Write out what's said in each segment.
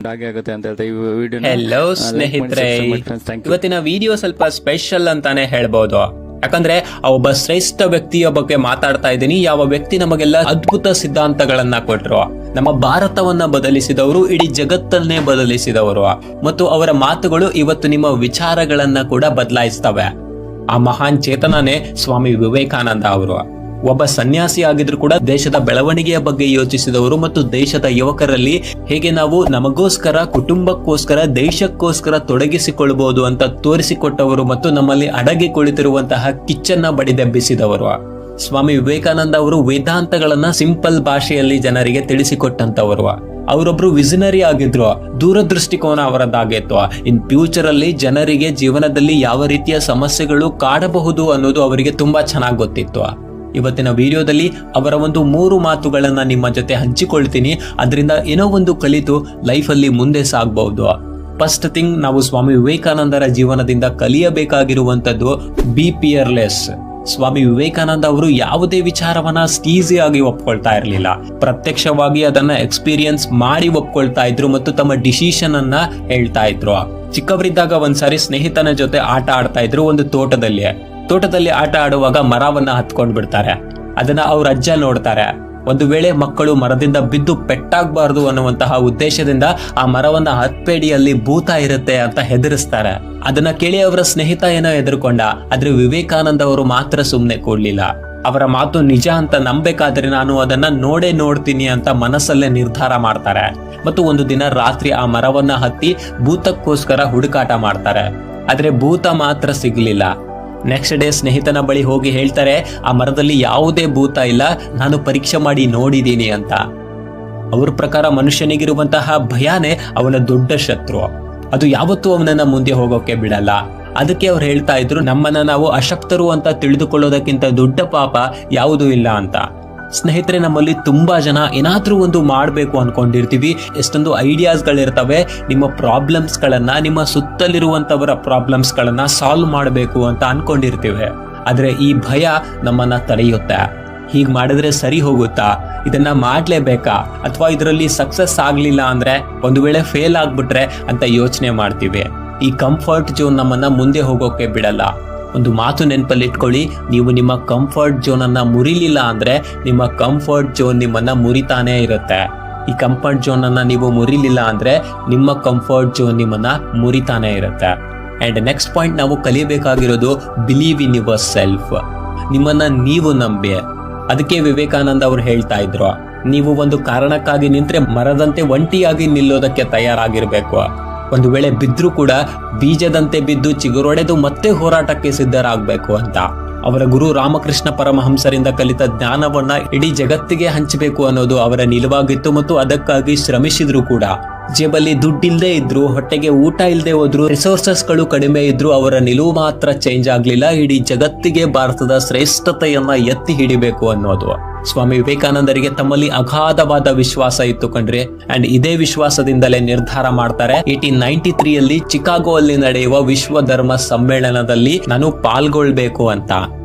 ಆಗುತ್ತೆ ಅಂತ ಹೇಳ್ತಾ ಈ ವಿಡಿಯೋ ಹೆಲೋ ಸ್ನೇಹಿತರೆ, ಇವತ್ತಿನ ವಿಡಿಯೋ ಸ್ವಲ್ಪ ಸ್ಪೆಷಲ್ ಅಂತಾನೆ ಹೇಳ್ಬೋದು. ಯಾಕಂದ್ರೆ ಆ ಒಬ್ಬ ಶ್ರೇಷ್ಠ ವ್ಯಕ್ತಿಯ ಬಗ್ಗೆ ಮಾತಾಡ್ತಾ ಇದ್ದೀನಿ. ಯಾವ ವ್ಯಕ್ತಿ ನಮಗೆಲ್ಲ ಅದ್ಭುತ ಸಿದ್ಧಾಂತಗಳನ್ನ ಕೊಟ್ರು, ನಮ್ಮ ಭಾರತವನ್ನ ಬದಲಿಸಿದವರು, ಇಡೀ ಜಗತ್ತನ್ನೇ ಬದಲಿಸಿದವರು, ಮತ್ತು ಅವರ ಮಾತುಗಳು ಇವತ್ತು ನಿಮ್ಮ ವಿಚಾರಗಳನ್ನ ಕೂಡ ಬದಲಾಯಿಸ್ತವೆ. ಆ ಮಹಾನ್ ಚೇತನನೇ ಸ್ವಾಮಿ ವಿವೇಕಾನಂದ ಅವರು. ಒಬ್ಬ ಸನ್ಯಾಸಿ ಆಗಿದ್ರು ಕೂಡ ದೇಶದ ಬೆಳವಣಿಗೆಯ ಬಗ್ಗೆ ಯೋಚಿಸಿದವರು ಮತ್ತು ದೇಶದ ಯುವಕರಲ್ಲಿ ಹೇಗೆ ನಾವು ನಮಗೋಸ್ಕರ, ಕುಟುಂಬಕ್ಕೋಸ್ಕರ, ದೇಶಕ್ಕೋಸ್ಕರ ತೊಡಗಿಸಿಕೊಳ್ಬಹುದು ಅಂತ ತೋರಿಸಿಕೊಟ್ಟವರು ಮತ್ತು ನಮ್ಮಲ್ಲಿ ಅಡಗಿ ಕುಳಿತಿರುವಂತಹ ಕಿಚ್ಚನ್ನ ಬಡಿದೆಬ್ಬಿಸಿದವರು. ಸ್ವಾಮಿ ವಿವೇಕಾನಂದ ಅವರು ವೇದಾಂತಗಳನ್ನ ಸಿಂಪಲ್ ಭಾಷೆಯಲ್ಲಿ ಜನರಿಗೆ ತಿಳಿಸಿಕೊಟ್ಟಂತವರು. ಅವರೊಬ್ರು ವಿಷನರಿ ಆಗಿದ್ರು, ದೂರದೃಷ್ಟಿಕೋನ ಅವರದ್ದಾಗಿತ್ತು. ಇನ್ ಫ್ಯೂಚರ್ ಅಲ್ಲಿ ಜನರಿಗೆ ಜೀವನದಲ್ಲಿ ಯಾವ ರೀತಿಯ ಸಮಸ್ಯೆಗಳು ಕಾಡಬಹುದು ಅನ್ನೋದು ಅವರಿಗೆ ತುಂಬಾ ಚೆನ್ನಾಗಿ ಗೊತ್ತಿತ್ತು. ಇವತ್ತಿನ ವಿಡಿಯೋದಲ್ಲಿ ಅವರ ಒಂದು 3 ಮಾತುಗಳನ್ನ ನಿಮ್ಮ ಜೊತೆ ಹಂಚಿಕೊಳ್ತೀನಿ. ಅದರಿಂದ ಏನೋ ಒಂದು ಕಲಿತು ಲೈಫಲ್ಲಿ ಮುಂದೆ ಸಾಗಬಹುದು. ಫಸ್ಟ್ ಥಿಂಗ್, ನಾವು ಸ್ವಾಮಿ ವಿವೇಕಾನಂದರ ಜೀವನದಿಂದ ಕಲಿಯಬೇಕಾಗಿರುವಂತದ್ದು ಬಿ ಫಿಯರ್ಲೆಸ್. ಸ್ವಾಮಿ ವಿವೇಕಾನಂದ ಅವರು ಯಾವುದೇ ವಿಚಾರವನ್ನ ಈಸಿಯಾಗಿ ಒಪ್ಕೊಳ್ತಾ ಇರಲಿಲ್ಲ. ಪ್ರತ್ಯಕ್ಷವಾಗಿ ಅದನ್ನ ಎಕ್ಸ್ಪೀರಿಯನ್ಸ್ ಮಾಡಿ ಒಪ್ಕೊಳ್ತಾ ಇದ್ರು ಮತ್ತು ತಮ್ಮ ಡಿಸಿಷನ್ ಅನ್ನ ಹೇಳ್ತಾ ಇದ್ರು. ಚಿಕ್ಕವರಿದ್ದಾಗ ಒಂದ್ಸಾರಿ ಸ್ನೇಹಿತನ ಜೊತೆ ಆಟ ಆಡ್ತಾ ಇದ್ರು ಒಂದು ತೋಟದಲ್ಲಿ ಆಟ ಆಡುವಾಗ ಮರವನ್ನ ಹತ್ಕೊಂಡ್ ಬಿಡ್ತಾರೆ. ಅದನ್ನ ಅವ್ರ ಅಜ್ಜ ನೋಡ್ತಾರೆ. ಒಂದು ವೇಳೆ ಮಕ್ಕಳು ಮರದಿಂದ ಬಿದ್ದು ಪೆಟ್ಟಾಗಬಾರ್ದು ಅನ್ನುವಂತಹ ಉದ್ದೇಶದಿಂದ ಆ ಮರವನ್ನ ಹತ್ಬೇಡಿಯಲ್ಲಿ ಭೂತ ಇರುತ್ತೆ ಅಂತ ಹೆದರಿಸ್ತಾರೆ. ಅದನ್ನ ಕೇಳಿ ಅವರ ಸ್ನೇಹಿತ ಏನೋ ಹೆದರ್ಕೊಂಡ. ಆದ್ರೆ ವಿವೇಕಾನಂದ ಅವರು ಮಾತ್ರ ಸುಮ್ನೆ ಕೂಡ್ಲಿಲ್ಲ. ಅವರ ಮಾತು ನಿಜ ಅಂತ ನಂಬೇಕಾದ್ರೆ ನಾನು ಅದನ್ನ ನೋಡ್ತೀನಿ ಅಂತ ಮನಸ್ಸಲ್ಲೇ ನಿರ್ಧಾರ ಮಾಡ್ತಾರೆ. ಮತ್ತು ಒಂದು ದಿನ ರಾತ್ರಿ ಆ ಮರವನ್ನ ಹತ್ತಿ ಭೂತಕ್ಕೋಸ್ಕರ ಹುಡುಕಾಟ ಮಾಡ್ತಾರೆ. ಆದ್ರೆ ಭೂತ ಮಾತ್ರ ಸಿಗ್ಲಿಲ್ಲ. ನೆಕ್ಸ್ಟ್ ಡೇ ಸ್ನೇಹಿತನ ಬಳಿ ಹೋಗಿ ಹೇಳ್ತಾರೆ, ಆ ಮರದಲ್ಲಿ ಯಾವುದೇ ಭೂತ ಇಲ್ಲ, ನಾನು ಪರೀಕ್ಷೆ ಮಾಡಿ ನೋಡಿದ್ದೀನಿ ಅಂತ. ಅವ್ರ ಪ್ರಕಾರ ಮನುಷ್ಯನಿಗಿರುವಂತಹ ಭಯನೇ ಅವನ ದೊಡ್ಡ ಶತ್ರು. ಅದು ಯಾವತ್ತೂ ಅವನನ್ನ ಮುಂದೆ ಹೋಗೋಕೆ ಬಿಡಲ್ಲ. ಅದಕ್ಕೆ ಅವ್ರು ಹೇಳ್ತಾ ಇದ್ರು, ನಮ್ಮನ್ನ ನಾವು ಅಶಕ್ತರು ಅಂತ ತಿಳಿದುಕೊಳ್ಳೋದಕ್ಕಿಂತ ದೊಡ್ಡ ಪಾಪ ಯಾವುದೂ ಇಲ್ಲ ಅಂತ. ಸ್ನೇಹಿತರೆ, ನಮ್ಮಲ್ಲಿ ತುಂಬಾ ಜನ ಏನಾದ್ರೂ ಒಂದು ಮಾಡಬೇಕು ಅನ್ಕೊಂಡಿರ್ತೀವಿ. ಎಷ್ಟೊಂದು ಐಡಿಯಾಸ್ ಗಳಿರ್ತವೆ. ನಿಮ್ಮ ಪ್ರಾಬ್ಲಮ್ಸ್ ಗಳನ್ನ, ನಿಮ್ಮ ಸುತ್ತಲಿರುವಂತವರ ಪ್ರಾಬ್ಲಮ್ಸ್ ಗಳನ್ನ ಸಾಲ್ವ್ ಮಾಡಬೇಕು ಅಂತ ಅನ್ಕೊಂಡಿರ್ತೀವಿ. ಆದ್ರೆ ಈ ಭಯ ನಮ್ಮನ್ನ ತಡೆಯುತ್ತೆ. ಹೀಗ್ ಮಾಡಿದ್ರೆ ಸರಿ ಹೋಗುತ್ತಾ, ಇದನ್ನ ಮಾಡ್ಲೇಬೇಕಾ, ಅಥವಾ ಇದರಲ್ಲಿ ಸಕ್ಸಸ್ ಆಗ್ಲಿಲ್ಲ ಅಂದ್ರೆ, ಒಂದು ವೇಳೆ ಫೇಲ್ ಆಗ್ಬಿಟ್ರೆ ಅಂತ ಯೋಚನೆ ಮಾಡ್ತೀವಿ. ಈ ಕಂಫರ್ಟ್ ಝೋನ್ ನಮ್ಮನ್ನ ಮುಂದೆ ಹೋಗೋಕೆ ಬಿಡಲ್ಲ. ಒಂದು ಮಾತು ನೆನಪಲ್ಲಿ ಇಟ್ಕೊಳ್ಳಿ, ನೀವು ನಿಮ್ಮ ಕಂಫರ್ಟ್ ಝೋನ್ ಅನ್ನ ಮುರಿಲಿಲ್ಲ ಅಂದ್ರೆ ನಿಮ್ಮ ಕಂಫರ್ಟ್ ಝೋನ್ ನಿಮ್ಮನ್ನ ಮುರಿತಾನೇ ಇರುತ್ತೆ. ಈ ಕಂಫರ್ಟ್ ಝೋನ್ ಅನ್ನ ನೀವು ಮುರಿಲಿಲ್ಲ ಅಂದ್ರೆ ನಿಮ್ಮ ಕಂಫರ್ಟ್ ಝೋನ್ ನಿಮ್ಮನ್ನ ಮುರಿತಾನೇ ಇರುತ್ತೆ. ಅಂಡ್ ನೆಕ್ಸ್ಟ್ ಪಾಯಿಂಟ್, ನಾವು ಕಲಿಯಬೇಕಾಗಿರೋದು ಬಿಲೀವ್ ಇನ್ ಯುವರ್ ಸೆಲ್ಫ್. ನಿಮ್ಮನ್ನ ನೀವು ನಂಬಿ. ಅದಕ್ಕೆ ವಿವೇಕಾನಂದ ಅವರು ಹೇಳ್ತಾ ಇದ್ರು, ನೀವು ಒಂದು ಕಾರಣಕ್ಕಾಗಿ ನಿಂತ್ರೆ ಮರದಂತೆ ಒಂಟಿಯಾಗಿ ನಿಲ್ಲೋದಕ್ಕೆ ತಯಾರಾಗಿರ್ಬೇಕು. ಒಂದು ವೇಳೆ ಬಿದ್ರೂ ಕೂಡ ಬೀಜದಂತೆ ಬಿದ್ದು ಚಿಗುರೊಡೆದು ಮತ್ತೆ ಹೋರಾಟಕ್ಕೆ ಸಿದ್ಧರಾಗಬೇಕು ಅಂತ. ಅವರ ಗುರು ರಾಮಕೃಷ್ಣ ಪರಮಹಂಸರಿಂದ ಕಲಿತ ಜ್ಞಾನವನ್ನ ಇಡೀ ಜಗತ್ತಿಗೆ ಹಂಚಬೇಕು ಅನ್ನೋದು ಅವರ ನಿಲುವಾಗಿತ್ತು. ಮತ್ತು ಅದಕ್ಕಾಗಿ ಶ್ರಮಿಸಿದ್ರು ಕೂಡ. ಜೇಬಲ್ಲಿ ದುಡ್ಡಿಲ್ದೇ ಇದ್ರು, ಹೊಟ್ಟೆಗೆ ಊಟ ಇಲ್ಲದೆ ಹೋದ್ರು, ರಿಸೋರ್ಸಸ್ ಗಳು ಕಡಿಮೆ ಇದ್ರು, ಅವರ ನಿಲುವು ಮಾತ್ರ ಚೇಂಜ್ ಆಗ್ಲಿಲ್ಲ. ಇಡೀ ಜಗತ್ತಿಗೆ ಭಾರತದ ಶ್ರೇಷ್ಠತೆಯನ್ನ ಎತ್ತಿ ಹಿಡಿಬೇಕು ಅನ್ನೋದು. ಸ್ವಾಮಿ ವಿವೇಕಾನಂದರಿಗೆ ತಮ್ಮಲ್ಲಿ ಅಗಾಧವಾದ ವಿಶ್ವಾಸ ಇತ್ತು ಕಣ್ರಿ. ಅಂಡ್ ಇದೇ ವಿಶ್ವಾಸದಿಂದಲೇ ನಿರ್ಧಾರ ಮಾಡ್ತಾರೆ, 1893 ಚಿಕಾಗೋ ಅಲ್ಲಿ ನಡೆಯುವ ವಿಶ್ವ ಧರ್ಮ ಸಮ್ಮೇಳನದಲ್ಲಿ ನಾನು ಪಾಲ್ಗೊಳ್ಬೇಕು ಅಂತ.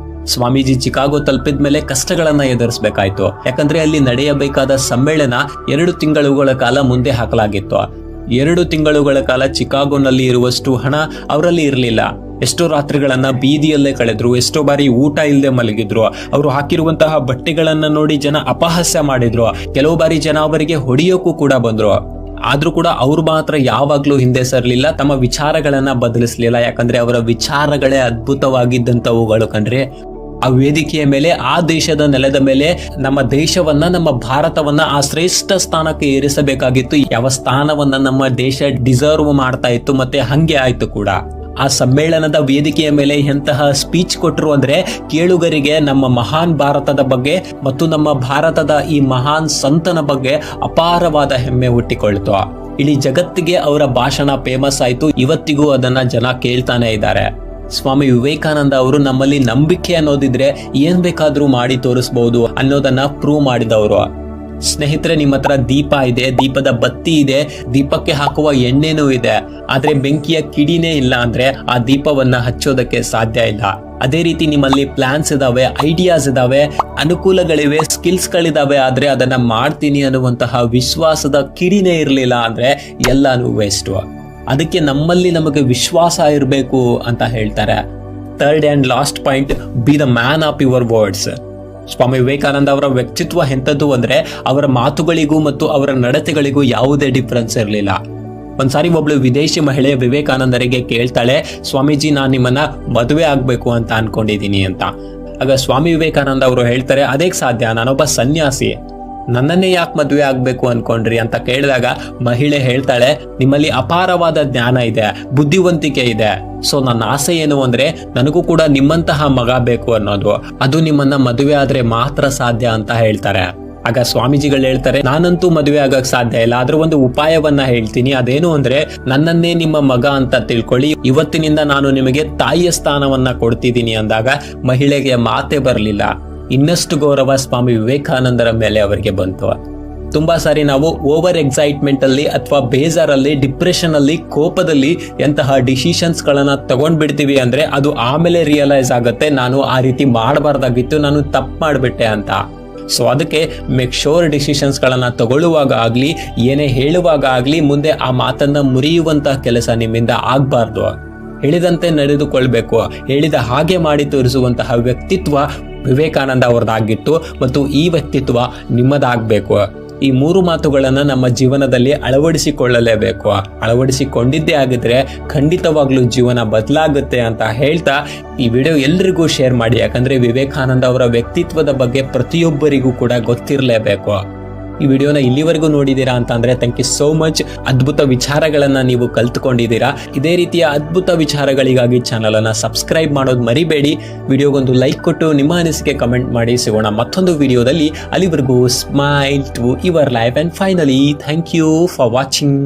ಸ್ವಾಮೀಜಿ ಚಿಕಾಗೋ ತಲುಪಿದ ಮೇಲೆ ಕಷ್ಟಗಳನ್ನ ಎದುರಿಸಬೇಕಾಯ್ತು. ಯಾಕಂದ್ರೆ ಅಲ್ಲಿ ನಡೆಯಬೇಕಾದ ಸಮ್ಮೇಳನ 2 ತಿಂಗಳುಗಳ ಕಾಲ ಮುಂದೆ ಹಾಕಲಾಗಿತ್ತು. 2 ತಿಂಗಳುಗಳ ಕಾಲ ಚಿಕಾಗೋನಲ್ಲಿ ಇರುವಷ್ಟು ಹಣ ಅವರಲ್ಲಿ ಇರಲಿಲ್ಲ. ಎಷ್ಟೋ ರಾತ್ರಿಗಳನ್ನ ಬೀದಿಯಲ್ಲೇ ಕಳೆದ್ರು, ಎಷ್ಟೋ ಬಾರಿ ಊಟ ಇಲ್ಲದೆ ಮಲಗಿದ್ರು. ಅವರು ಹಾಕಿರುವಂತಹ ಬಟ್ಟೆಗಳನ್ನ ನೋಡಿ ಜನ ಅಪಹಾಸ್ಯ ಮಾಡಿದ್ರು. ಕೆಲವು ಬಾರಿ ಜನ ಅವರಿಗೆ ಹೊಡೆಯೋಕ್ಕೂ ಕೂಡ ಬಂದ್ರು. ಆದ್ರೂ ಕೂಡ ಅವ್ರು ಮಾತ್ರ ಯಾವಾಗ್ಲೂ ಹಿಂದೆ ಸರಲಿಲ್ಲ, ತಮ್ಮ ವಿಚಾರಗಳನ್ನ ಬದಲಿಸ್ಲಿಲ್ಲ. ಯಾಕಂದ್ರೆ ಅವರ ವಿಚಾರಗಳೇ ಅದ್ಭುತವಾಗಿದ್ದಂಥವುಗಳು ಕಣ್ರಿ. ಆ ವೇದಿಕೆಯ ಮೇಲೆ, ಆ ದೇಶದ ನೆಲದ ಮೇಲೆ ನಮ್ಮ ದೇಶವನ್ನ, ನಮ್ಮ ಭಾರತವನ್ನ ಆ ಶ್ರೇಷ್ಠ ಸ್ಥಾನಕ್ಕೆ ಏರಿಸಬೇಕಾಗಿತ್ತು. ಯಾವ ಸ್ಥಾನವನ್ನ ನಮ್ಮ ದೇಶ ಡಿಸರ್ವ್ ಮಾಡ್ತಾ ಇತ್ತು, ಮತ್ತೆ ಹಂಗೆ ಆಯ್ತು ಕೂಡ. ಆ ಸಮ್ಮೇಳನದ ವೇದಿಕೆಯ ಮೇಲೆ ಎಂತಹ ಸ್ಪೀಚ್ ಕೊಟ್ಟರು ಅಂದ್ರೆ, ಕೇಳುಗರಿಗೆ ನಮ್ಮ ಮಹಾನ್ ಭಾರತದ ಬಗ್ಗೆ ಮತ್ತು ನಮ್ಮ ಭಾರತದ ಈ ಮಹಾನ್ ಸಂತನ ಬಗ್ಗೆ ಅಪಾರವಾದ ಹೆಮ್ಮೆ ಹುಟ್ಟಿಕೊಳ್ತು. ಇಡೀ ಜಗತ್ತಿಗೆ ಅವರ ಭಾಷಣ ಫೇಮಸ್ ಆಯ್ತು. ಇವತ್ತಿಗೂ ಅದನ್ನ ಜನ ಕೇಳ್ತಾನೆ ಇದ್ದಾರೆ. ಸ್ವಾಮಿ ವಿವೇಕಾನಂದ ಅವರು ನಮ್ಮಲ್ಲಿ ನಂಬಿಕೆ ಅನ್ನೋದಿದ್ರೆ ಏನ್ ಬೇಕಾದ್ರೂ ಮಾಡಿ ತೋರಿಸಬಹುದು ಅನ್ನೋದನ್ನ ಪ್ರೂವ್ ಮಾಡಿದವರು. ಸ್ನೇಹಿತರೆ, ನಿಮ್ಮ ಹತ್ರ ದೀಪ ಇದೆ, ದೀಪದ ಬತ್ತಿ ಇದೆ, ದೀಪಕ್ಕೆ ಹಾಕುವ ಎಣ್ಣೆನೂ ಇದೆ. ಆದ್ರೆ ಬೆಂಕಿಯ ಕಿಡಿನೇ ಇಲ್ಲ ಅಂದ್ರೆ ಆ ದೀಪವನ್ನ ಹಚ್ಚೋದಕ್ಕೆ ಸಾಧ್ಯ ಇಲ್ಲ. ಅದೇ ರೀತಿ ನಿಮ್ಮಲ್ಲಿ ಪ್ಲಾನ್ಸ್ ಇದಾವೆ, ಐಡಿಯಾಸ್ ಇದಾವೆ, ಅನುಕೂಲಗಳಿವೆ, ಸ್ಕಿಲ್ಸ್ಗಳಿದಾವೆ, ಆದ್ರೆ ಅದನ್ನ ಮಾಡ್ತೀನಿ ಅನ್ನುವಂತಹ ವಿಶ್ವಾಸದ ಕಿಡಿನೇ ಇರಲಿಲ್ಲ ಅಂದ್ರೆ ಎಲ್ಲಾನು ವೇಸ್ಟ್. ಅದಕ್ಕೆ ನಮಗೆ ವಿಶ್ವಾಸ ಇರಬೇಕು ಅಂತ ಹೇಳ್ತಾರೆ. Third and last point, be the man of your words. Swami Vivekananda ಅವರ ವ್ಯಕ್ತಿತ್ವ ಎಂಥದ್ದು ಅಂದ್ರೆ ಅವರ ಮಾತುಗಳಿಗೂ ಮತ್ತು ಅವರ ನಡತೆಗಳಿಗೂ ಯಾವುದೇ ಡಿಫ್ರೆನ್ಸ್ ಇರಲಿಲ್ಲ. ಒಂದ್ಸಾರಿ ಒಬ್ಳು ವಿದೇಶಿ ಮಹಿಳೆ ವಿವೇಕಾನಂದರಿಗೆ ಕೇಳ್ತಾಳೆ, ಸ್ವಾಮೀಜಿ ನಾನು ನಿಮ್ಮನ್ನ ಮದುವೆ ಆಗ್ಬೇಕು ಅಂತ ಅನ್ಕೊಂಡಿದೀನಿ ಅಂತ. ಆಗ ಸ್ವಾಮಿ ವಿವೇಕಾನಂದ ಅವರು ಹೇಳ್ತಾರೆ, ಅದೇಗ್ ಸಾಧ್ಯ, ನಾನೊಬ್ಬ ಸನ್ಯಾಸಿ, ನನ್ನನ್ನೇ ಯಾಕೆ ಮದುವೆ ಆಗ್ಬೇಕು ಅನ್ಕೊಂಡ್ರಿ ಅಂತ ಕೇಳಿದಾಗ ಮಹಿಳೆ ಹೇಳ್ತಾಳೆ, ನಿಮ್ಮಲ್ಲಿ ಅಪಾರವಾದ ಜ್ಞಾನ ಇದೆ, ಬುದ್ಧಿವಂತಿಕೆ ಇದೆ, ಸೊ ನನ್ನ ಆಸೆ ಏನು ಅಂದ್ರೆ ನನಗೂ ಕೂಡ ನಿಮ್ಮಂತಹ ಮಗ ಬೇಕು ಅನ್ನೋದು, ಅದು ನಿಮ್ಮನ್ನ ಮದುವೆ ಆದ್ರೆ ಮಾತ್ರ ಸಾಧ್ಯ ಅಂತ ಹೇಳ್ತಾರೆ. ಆಗ ಸ್ವಾಮೀಜಿಗಳು ಹೇಳ್ತಾರೆ, ನಾನಂತೂ ಮದುವೆ ಆಗಕ್ ಸಾಧ್ಯ ಇಲ್ಲ, ಆದ್ರೂ ಒಂದು ಉಪಾಯವನ್ನ ಹೇಳ್ತೀನಿ, ಅದೇನು ಅಂದ್ರೆ ನನ್ನನ್ನೇ ನಿಮ್ಮ ಮಗ ಅಂತ ತಿಳ್ಕೊಳ್ಳಿ, ಇವತ್ತಿನಿಂದ ನಾನು ನಿಮಗೆ ತಾಯಿಯ ಸ್ಥಾನವನ್ನ ಕೊಡ್ತಿದ್ದೀನಿ ಅಂದಾಗ ಮಹಿಳೆಗೆ ಮಾತೇ ಬರಲಿಲ್ಲ. ಇನ್ನಷ್ಟು ಗೌರವ ಸ್ವಾಮಿ ವಿವೇಕಾನಂದರ ಮೇಲೆ ಅವರಿಗೆ ಬಂತು. ತುಂಬಾ ಸಾರಿ ನಾವು ಓವರ್ ಎಕ್ಸೈಟ್ಮೆಂಟ್ ಅಲ್ಲಿ ಅಥವಾ ಬೇಜಾರಲ್ಲಿ, ಡಿಪ್ರೆಷನ್ ಅಲ್ಲಿ, ಕೋಪದಲ್ಲಿ ಎಂತಹ ಡಿಸಿಷನ್ಸ್ ಗಳನ್ನ ತಗೊಂಡ್ಬಿಡ್ತೀವಿ ಅಂದ್ರೆ ಅದು ಆಮೇಲೆ ರಿಯಲೈಸ್ ಆಗುತ್ತೆ, ನಾನು ಆ ರೀತಿ ಮಾಡಬಾರ್ದಾಗಿತ್ತು, ನಾನು ತಪ್ಪು ಮಾಡ್ಬಿಟ್ಟೆ ಅಂತ. ಸೊ ಅದಕ್ಕೆ ಮೇಕ್ ಶೋರ್ ಡಿಸಿಷನ್ಸ್ ಗಳನ್ನ ತಗೊಳ್ಳುವಾಗ ಆಗ್ಲಿ, ಏನೇ ಹೇಳುವಾಗ ಆಗ್ಲಿ, ಮುಂದೆ ಆ ಮಾತನ್ನ ಮುರಿಯುವಂತಹ ಕೆಲಸ ನಿಮ್ಮಿಂದ ಆಗ್ಬಾರ್ದು. ಹೇಳಿದಂತೆ ನಡೆದುಕೊಳ್ಬೇಕು, ಹೇಳಿದ ಹಾಗೆ ಮಾಡಿ ತೋರಿಸುವಂತಹ ವ್ಯಕ್ತಿತ್ವ ವಿವೇಕಾನಂದ ಅವರದಾಗಿತ್ತು ಮತ್ತು ಈ ವ್ಯಕ್ತಿತ್ವ ನಿಮ್ಮದಾಗಬೇಕು. ಈ 3 ಮಾತುಗಳನ್ನ ನಮ್ಮ ಜೀವನದಲ್ಲಿ ಅಳವಡಿಸಿಕೊಳ್ಳಲೇಬೇಕು. ಅಳವಡಿಸಿಕೊಂಡಿದ್ದೇ ಆಗಿದ್ರೆ ಖಂಡಿತವಾಗ್ಲೂ ಜೀವನ ಬದಲಾಗುತ್ತೆ ಅಂತ ಹೇಳ್ತಾ ಈ ವಿಡಿಯೋ ಎಲ್ರಿಗೂ ಶೇರ್ ಮಾಡಿ. ಯಾಕಂದ್ರೆ ವಿವೇಕಾನಂದ ಅವರ ವ್ಯಕ್ತಿತ್ವದ ಬಗ್ಗೆ ಪ್ರತಿಯೊಬ್ಬರಿಗೂ ಕೂಡ ಗೊತ್ತಿರಲೇಬೇಕು. ಈ ವಿಡಿಯೋನ ಇಲ್ಲಿವರೆಗೂ ನೋಡಿದ್ದೀರಾ ಅಂತ ಅಂದ್ರೆ ಥ್ಯಾಂಕ್ ಯು ಸೋ ಮಚ್. ಅದ್ಭುತ ವಿಚಾರಗಳನ್ನ ನೀವು ಕಲ್ತ್ಕೊಂಡಿದ್ದೀರಾ. ಇದೇ ರೀತಿಯ ಅದ್ಭುತ ವಿಚಾರಗಳಿಗಾಗಿ ಚಾನಲ್ ಅನ್ನ ಸಬ್ಸ್ಕ್ರೈಬ್ ಮಾಡೋದು ಮರಿಬೇಡಿ. ವಿಡಿಯೋಗೊಂದು ಲೈಕ್ ಕೊಟ್ಟು ನಿಮ್ಮ ಅನಿಸಿಕೆ ಕಮೆಂಟ್ ಮಾಡಿ. ಸಿಗೋಣ ಮತ್ತೊಂದು ವಿಡಿಯೋದಲ್ಲಿ. ಅಲ್ಲಿವರೆಗೂ smile to your life and finally thank you for watching.